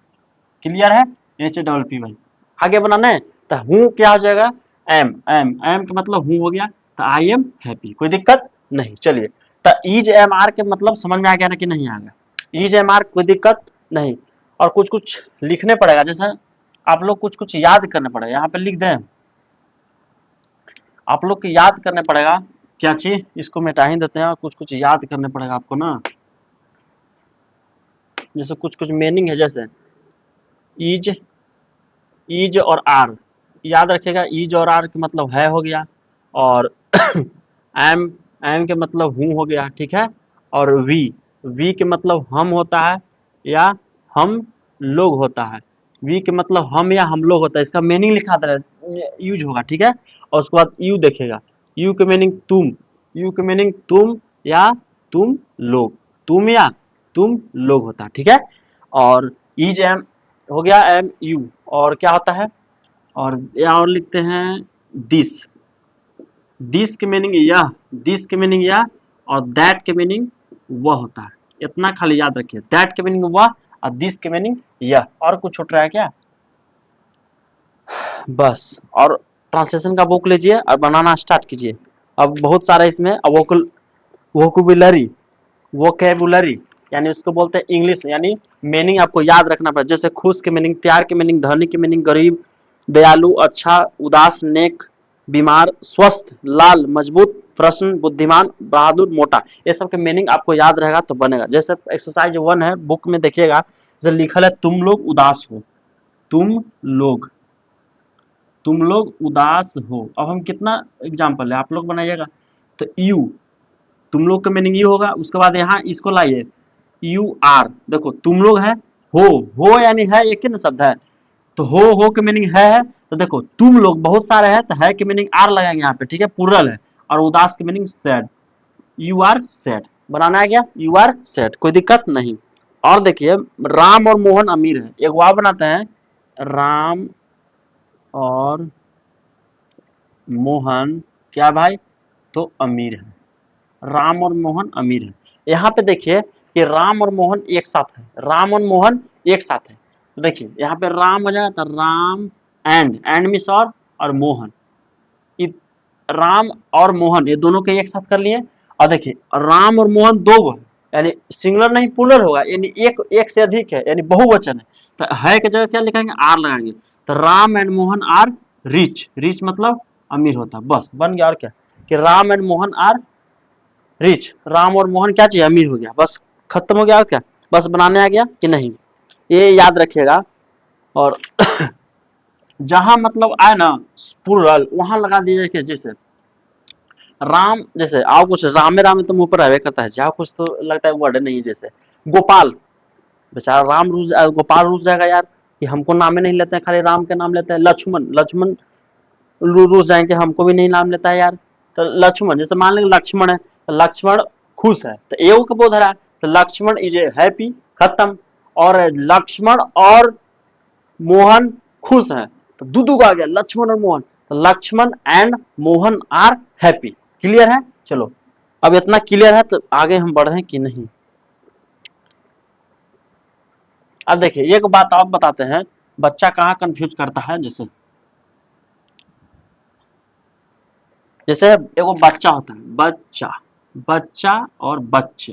Clear है? HWP भाई आगे बनाना है। तो हूँ क्या हो जाएगा? एम, एम एम का मतलब हूँ हो गया, तो आई एम हैप्पी। कोई दिक्कत नहीं। चलिए, तो इज एम आर के मतलब समझ में आ गया ना कि नहीं आ गया? इज एम आर कोई दिक्कत नहीं। और कुछ कुछ लिखने पड़ेगा, जैसे आप लोग कुछ कुछ याद करने पड़ेगा। यहाँ पे लिख दें, आप लोग को याद करने पड़ेगा क्या चीज, इसको मिटा ही देते हैं और कुछ कुछ याद करने पड़ेगा आपको ना। जैसे कुछ कुछ मीनिंग है, जैसे इज, इज और आर याद रखेगा। इज और आर के मतलब है हो गया, और एम, एम के मतलब हूँ हो गया। ठीक है, और वी के मतलब हम होता है या हम लोग होता है। वी के मतलब हम या हम लोग होता है, इसका मीनिंग लिखा था यूज होगा। ठीक है, और उसके बाद यू देखेगा, यू के मीनिंग तुम, यू के मीनिंग तुम या तुम लोग, तुम या तुम लोग होता है। ठीक है, और इज एम हो गया एम यू, और क्या होता है, और या और लिखते हैं दिस, दिस के मीनिंग यह, दिस के मीनिंग यह, और दैट के मीनिंग वह होता है। इतना खाली याद रखिए, दैट के मीनिंग वह और दिस के मीनिंग यह। और कुछ छूट रहा है क्या? बस, और ट्रांसलेशन का बुक लीजिए और बनाना स्टार्ट कीजिए। अब बहुत सारा इसमें वोकुबुलरी, वोकेबुलरी यानी उसको बोलते हैं इंग्लिश, यानी मीनिंग आपको याद रखना पड़ेगा। जैसे खुश के मीनिंग, प्यार के मीनिंग, धनी के मीनिंग, गरीब, दयालु, अच्छा, उदास, नेक, बीमार, स्वस्थ, लाल, मजबूत, प्रश्न, बुद्धिमान, बहादुर, मोटा, ये सब के मीनिंग आपको याद रहेगा तो बनेगा। जैसे एक्सरसाइज 1 है बुक में देखिएगा, जैसे लिखल है तुम लोग उदास हो, तुम लोग, तुम लोग उदास हो। अब हम कितना एग्जाम्पल है, आप लोग बनाइएगा। तो यू, तुम लोग का मीनिंग ये होगा। उसके बाद यहाँ इसको लाइए, यू आर, देखो तुम लोग है, हो यानी है, एक ही ना शब्द है, तो हो के मीनिंग है, तो देखो तुम लोग बहुत सारे हैं तो है के मीनिंग आर लगाएंगे यहाँ पे। ठीक है, प्लुरल है, और उदास के meaning sad, you are sad. बनाना है क्या? यू आर सैड, कोई दिक्कत नहीं। और देखिए, राम और मोहन अमीर है, एक वाव बनाते हैं, राम और मोहन क्या भाई? तो अमीर है, राम और मोहन अमीर है। यहाँ पे देखिए कि राम और मोहन एक साथ है, राम और मोहन एक साथ है। तो देखिए यहाँ पे राम हो जाएगा, तो राम एंड मिस और मोहन, राम और मोहन ये दोनों के एक साथ कर लिए। और देखिए राम और मोहन दो है, यानी सिंगुलर नहीं प्लुरल होगा, यानी एक से अधिक है, यानी बहुवचन है। तो है की जगह क्या लिखेंगे? आर लगाएंगे। तो Ram and Mohan are rich, rich मतलब अमीर होता है। बस बन गया। और क्या कि Ram and Mohan are rich, Ram और मोहन क्या चाहिए? अमीर हो गया, बस खत्म हो गया। और क्या, बस बनाने आ गया कि नहीं, ये याद रखिएगा। और जहां मतलब आए ना प्लुरल वहां लगा दीजिए। जैसे राम, जैसे आओ कुछ रामे रामे तो मुंह पर रहवे करता है, जाओ कुछ तो लगता है वर्ड नहीं। जैसे गोपाल, बेचारा राम गोपाल रूस जाएगा यार, कि हमको नामे नहीं लेते हैं, खाली राम के नाम लेते हैं। लक्ष्मण, लक्ष्मण रूस जाएंगे, हमको भी नहीं नाम लेता है यार। तो लक्ष्मण, जैसे मान लेंगे लक्ष्मण है, तो लक्ष्मण खुश है, तो एगो के बोध रहा, तो लक्ष्मण इज हैप्पी, खत्म। और लक्ष्मण और मोहन खुश है, तो दू का आ गया लक्ष्मण और मोहन, तो Lakshman and Mohan are happy. Clear है? चलो, अब इतना क्लियर है तो आगे हम बढ़े कि नहीं। अब देखिए एक बात आप बताते हैं, बच्चा कहाँ कंफ्यूज करता है। जैसे जैसे एगो बच्चा होता है, बच्चा, बच्चा और बच्चे।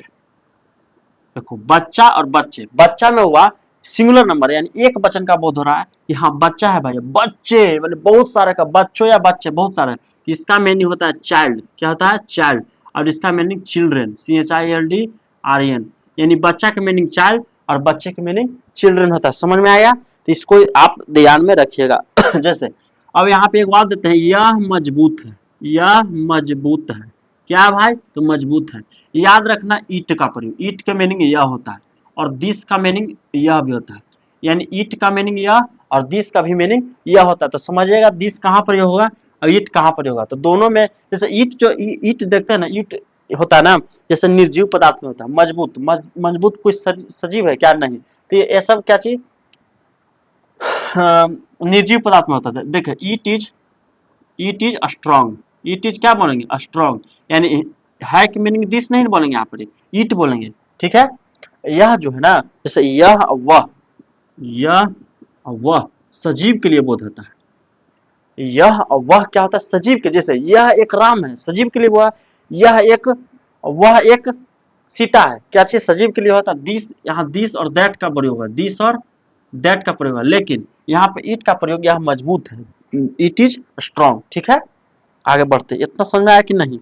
देखो बच्चा और बच्चे, बच्चा में हुआ सिंगुलर नंबर, यानी एक वचन का बोध हो रहा है कि हाँ बच्चा है भाई, बच्चे मतलब बहुत सारे का, बच्चों या बच्चे बहुत सारे। इसका मीनिंग होता है चाइल्ड, क्या होता है? चाइल्ड। और इसका मीनिंग चिल्ड्रेन, CHILDREN, यानी बच्चा का मीनिंग चाइल्ड और बच्चे का मीनिंग चिल्ड्रेन होता है। समझ में आया? तो इसको आप ध्यान में रखिएगा। जैसे अब यहाँ पे एक बात देते हैं, यह मजबूत है, यह मजबूत है, क्या है भाई, तो मजबूत है। याद रखना ईट का प्रयोग, ईट का मीनिंग यह होता है और दिस का मीनिंग यह भी होता है, यानी ईट का मीनिंग यह और दिस का भी मीनिंग यह होता है। तो समझिएगा दिस कहाँ प्रयोग होगा और ईट कहाँ प्रयोग होगा। तो दोनों में जैसे ईट, जो ईट देखते हैं ना, ईट होता है ना, जैसे निर्जीव पदार्थ में होता है। मजबूत, मजबूत कोई सजीव है क्या, नहीं। तो ये सब क्या चीज निर्जीव पदार्थ में होता है। देखिए eat is strong, eat is क्या बोलेंगे, स्ट्रॉन्ग, यानी है कि मीनिंग दिस नहीं बोलेंगे, यहाँ पर ईट बोलेंगे, ठीक है। यह जो है ना, जैसे यह वह सजीव के लिए बोध होता है। यह वह क्या होता है, सजीव के, जैसे यह एक राम है, सजीव के लिए हुआ, यह एक, वह एक सीता है, क्या चीज सजीव के लिए होता है। दिस, यहाँ दिस और दैट का प्रयोग है, दिस और दैट का प्रयोग है, लेकिन यहाँ पे इट का प्रयोग, यह मजबूत है, इट इज स्ट्रॉन्ग, ठीक है। आगे बढ़ते, इतना समझ में आया कि नहीं।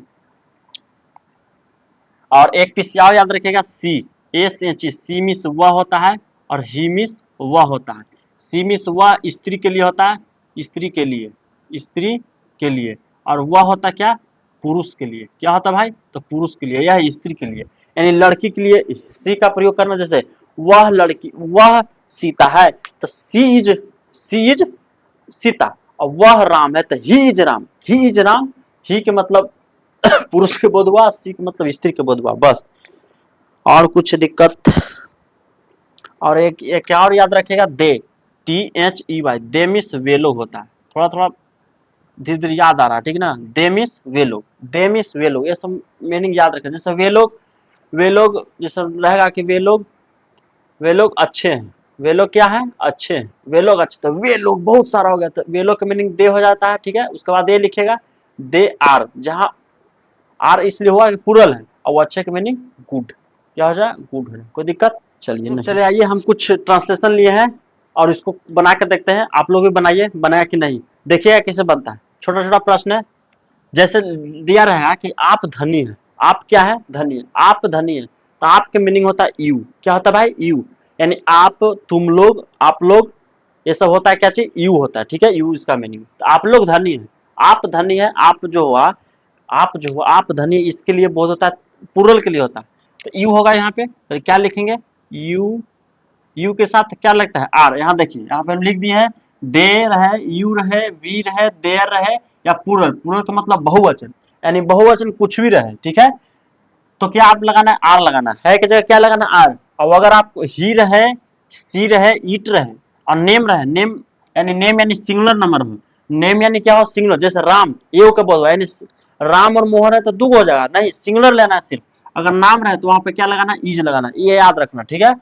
और एक पीस याद रखिएगा, सी, एस एच ई, सी मिस वह होता है और ही मिस वह होता है। सी मिस वह स्त्री के लिए होता है, स्त्री के लिए, स्त्री के लिए, और वह होता क्या, पुरुष के लिए, क्या होता भाई, तो पुरुष के लिए, यह स्त्री के लिए, यानी लड़की के लिए सी का प्रयोग करना। जैसे वह लड़की, वह सीता है, तो सी इज सीता, और वह राम है, तो he is Ram, he is Ram, he के मतलब पुरुष के बोध हुआ, सी के मतलब स्त्री के बोध हुआ, बस। और कुछ दिक्कत। और एक और याद रखिएगा, दे, THEY, दे मिस वे लोग होता है, थोड़ा थोड़ा धीरे धीरे याद आ रहा है, ठीक ना। दे मिस वे लोग, दे मिस वे लोग, ये सब मीनिंग याद रखें। जैसे वे लोग जैसे रहेगा कि वे लोग अच्छे हैं, वे लोग क्या है, अच्छे हैं, वे लोग अच्छे, तो वे लोग बहुत सारा हो गया, तो वे लोग का मीनिंग दे हो जाता है, ठीक है। उसके बाद ये लिखेगा दे आर, जहां आर इसलिए हुआ कि प्लूरल है, और वो अच्छे का मीनिंग गुड, क्या हो जाए, गुड हो जाए, कोई दिक्कत। चलिए नहीं, चलिए आइए हम कुछ ट्रांसलेशन लिए हैं और इसको बना कर देखते हैं। आप लोग भी बनाइए, बनाया कि नहीं, देखिएगा कैसे बनता है। छोटा छोटा प्रश्न है, जैसे दिया रहेगा कि आप धनी है, आप क्या है, धनी है, आप धनी है, तो आपके मीनिंग होता है यू, क्या होता है भाई, यू, यानी आप, तुम लोग, आप लोग, ये सब होता है क्या चीज, यू होता है, ठीक है, यू इसका मीनिंग। तो आप लोग धनी है, आप धनी है, आप जो हुआ, आप धनी, इसके लिए बोध होता है, प्लूरल के लिए होता है, तो यू होगा यहाँ पे। तो क्या लिखेंगे, यू, यू के साथ क्या लगता है, आर। यहाँ देखिए, यहाँ पे हम लिख दिए हैं, दे रहे, यू रहे, वी रहे, देर रहे, या प्लूरल, प्लूरल का मतलब बहुवचन, यानी बहुवचन कुछ भी रहे, ठीक है। तो क्या आप लगाना है, आर लगाना है की जगह क्या लगाना, आर। और अगर आप ही रहे, सी रहे, ईट रहे, और नेम रहे, नेम यानी सिंगुलर नंबर हो, नेम यानी क्या हो, सिंगुलर, जैसे राम, ये के बोल, यानी राम और मोहन है तो दो हो जाएगा, नहीं, सिंगुलर लेना है सिर्फ। अगर नाम रहे तो वहां पे क्या लगाना, इज लगाना, ये याद रखना, ठीक है।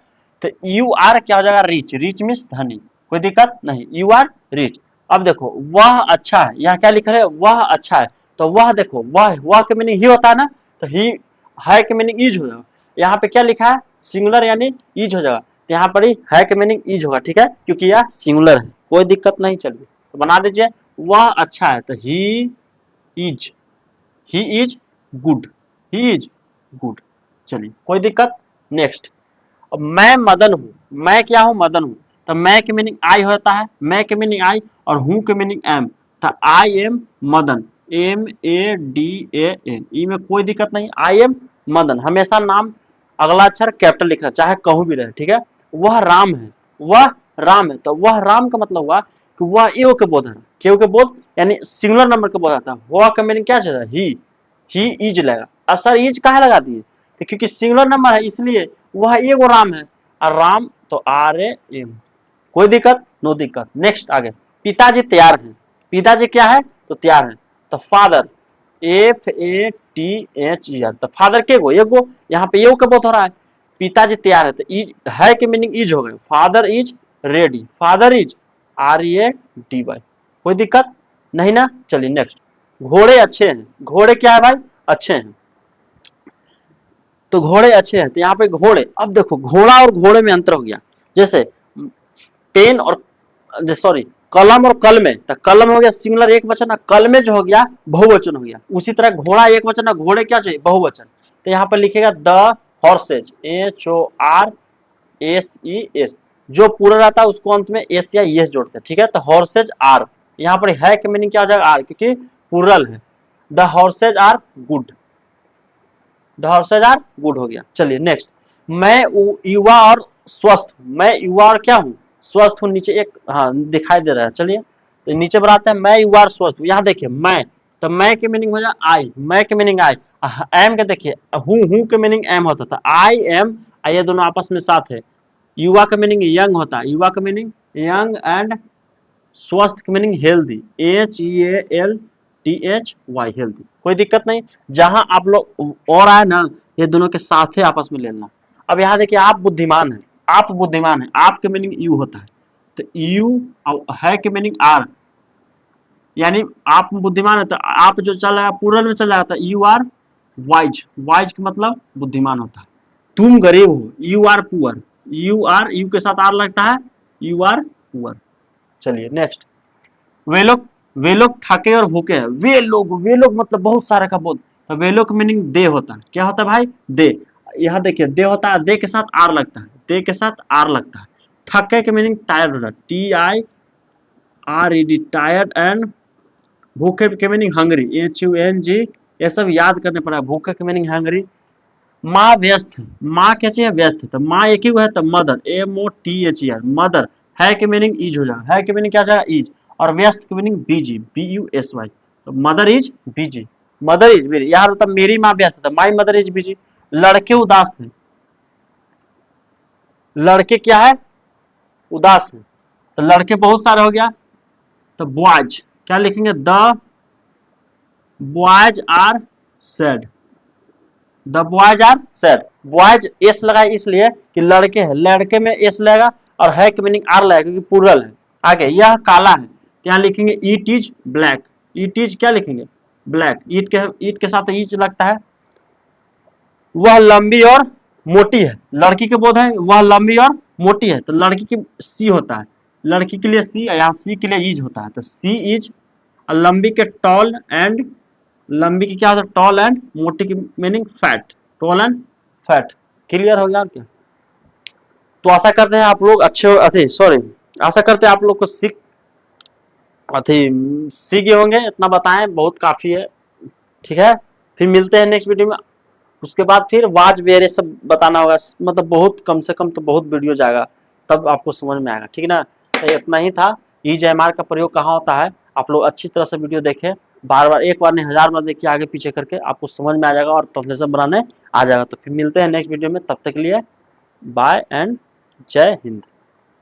तो यू आर क्या हो जाएगा, रिच, रिच मीन्स धनी, कोई दिक्कत नहीं, यू आर रिच। अब देखो वह अच्छा है, यहाँ क्या लिख रहे हैं, वह अच्छा है, तो वह देखो, वह के मीनिंग ही होता है ना, तो ही है के मीनिंग इज हो जाएगा। यहाँ पे क्या लिखा है, सिंगुलर यानी इज हो जाएगा, तो यहाँ पर ही है के मीनिंग इज होगा, ठीक है, क्योंकि यह सिंगुलर है, कोई दिक्कत नहीं। चलिए तो बना दीजिए, वह अच्छा है, तो is he is good, he is good. चलिए कोई दिक्कत। नेक्स्ट, अब मैं मदन हूँ, मैं क्या हूँ, मदन हूँ, तो मैं के मीनिंग आई होता है, मैं के मीनिंग आई, और हूँ के मीनिंग एम, तो आई एम मदन, MADAN, ई में कोई दिक्कत नहीं, आई एम मदन, हमेशा नाम अगला अक्षर कैपिटल लिखना, चाहे कहूँ भी रहे, ठीक है। वह राम है, वह राम है, तो वह राम का मतलब हुआ कि वह एव के बोध है, केव के बोध, यानी सिंगुलर नंबर के बोध आता है। वह का मीनिंग क्या चाहिए, ही इज लगा, असर इज कहा लगा दिए, तो क्योंकि सिंगुलर नंबर है इसलिए वह एगो राम है, और राम तो RAM, कोई दिक्कत, नो दिक्कत। नेक्स्ट आगे, पिताजी तैयार हैं, पिताजी क्या है, तो तैयार है, तो फादर, FATHER, तो फादर के गो, एगो, यहाँ पे एगो का बोध हो रहा है, पिताजी तैयार है, तो इज है के मीनिंग इज हो गए, father is ready, father is RADY, कोई दिक्कत नहीं ना। चलिए नेक्स्ट, घोड़े अच्छे हैं, घोड़े क्या है भाई, अच्छे हैं, तो घोड़े अच्छे हैं, तो यहाँ पे घोड़े, अब देखो घोड़ा और घोड़े में अंतर हो गया। जैसे पेन और, सॉरी, कलम और कल में, तो कलम हो गया सिंगुलर एक वचन, और कल में जो हो गया बहुवचन हो गया। उसी तरह घोड़ा एक वचन, और घोड़े क्या चाहिए, बहुवचन, तो यहाँ पर लिखेगा द हॉर्सेज, HORSES, जो पूरा रहता है उसको अंत में एस या एस जोड़ते हैं, ठीक है। तो हॉर्सेज आर, यहाँ पर है की मीनिंग क्या हो जाएगा, आर, क्योंकि प्लूरल है। The horses are good, the horses are good हो गया। चलिए नेक्स्ट, मैं युवा और स्वस्थ हूं, मैं युवा और क्या हूँ, स्वस्थ हूँ। नीचे एक हाँ दिखाई दे रहा है, चलिए तो नीचे बढ़ाते हैं, मैं युवा और स्वस्थ हूँ। यहाँ देखिए मैं, तो मैं की मीनिंग हो जाए आई, मैं की मीनिंग आई। एम के देखिए हूँ के मीनिंग एम होता था, आई एम, ये दोनों आपस में साथ है। युवा का मीनिंग यंग होता है, युवा का मीनिंग यंग, एंड स्वस्थ की मीनिंग हेल्दी, HEALTHY हेल्दी, कोई दिक्कत नहीं। जहां आप लोग और आए ना, ये दोनों के साथ ही आपस में लेना। अब यहाँ देखिए आप बुद्धिमान है, आप बुद्धिमान है, आप के मीनिंग यू होता है, तो यू है के मीनिंग आर, यानी आप बुद्धिमान है, तो आप जो चल रहा है पूरल में चल रहा था, यू आर वाइज, वाइज का मतलब बुद्धिमान होता है। तुम गरीब हो, यू आर पुअर, यू के साथ आर लगता है, यू आर पुअर। चलिए नेक्स्ट, वे लोग थके और भूखे हैं, वे लोग मतलब बहुत सारे का बहुत, तो वे लोग मीनिंग दे होता है, क्या होता है भाई, दे। यहाँ देखिए दे होता है, दे के साथ आर लगता है, दे के साथ आर लगता है। थके के मीनिंग टायर्ड होता है, TIRED, टायर्ड, एंड भूखे के मीनिंग हंगरी, HUNG, ये सब याद करने पड़ा। भूखे के मीनिंग हंगरी। माँ व्यस्त है, माँ क्या चाहिए, व्यस्त है, तो माँ एक ही है, तो मदर, MOTHER, मदर। है के मीनिंग इज हो जाएगा, है के मीनिंग क्या जाएगा, इज, और व्यस्त के मीनिंग बिजी, BUSY, तो mother is busy, mother is busy. यार मतलब मेरी माँ व्यस्त है, माई मदर इज बिजी। लड़के उदास हैं, लड़के क्या है, उदास है, तो लड़के बहुत सारे हो गया, तो बॉयज क्या लिखेंगे, the boys are sad, the boys are sad. Boys S लगाए इसलिए कि लड़के हैं, लड़के में एस लगेगा, और है की मीनिंग आर लगेगा क्योंकि प्लूरल है। आगे यह काला है, यहाँ लिखेंगे it is black, it is क्या लिखेंगे, ब्लैक, ईट के साथ ईच लगता है। वह लंबी और मोटी है, लड़की के बोध है, वह लंबी और मोटी है, तो लड़की की सी होता है, लड़की के लिए सी, यहाँ सी के लिए इज होता है, तो सी इज। लंबी के टॉल एंड, लंबी की क्या होता है, टॉल एंड, मोटी की meaning fat, tall and fat. Clear हो गया क्या। तो आशा करते हैं आप लोग अच्छे, अरे सॉरी, आशा करते हैं आप लोग को सीख गए होंगे, इतना बताएं बहुत काफी है, ठीक है। फिर मिलते हैं नेक्स्ट वीडियो में, उसके बाद फिर वाज वेरे सब बताना होगा, मतलब बहुत कम से कम तो बहुत वीडियो जाएगा, तब आपको समझ में आएगा, ठीक है ना। तो इतना ही था। EJMR का प्रयोग कहाँ होता है, आप लोग अच्छी तरह से वीडियो देखें, बार बार, एक बार नहीं 1000 बार देखिए आगे पीछे करके, आपको समझ में आ जाएगा और ट्रांसलेशन बनाने आ जाएगा। तो फिर मिलते हैं नेक्स्ट वीडियो में, तब तक के लिए बाय एंड जय हिंद।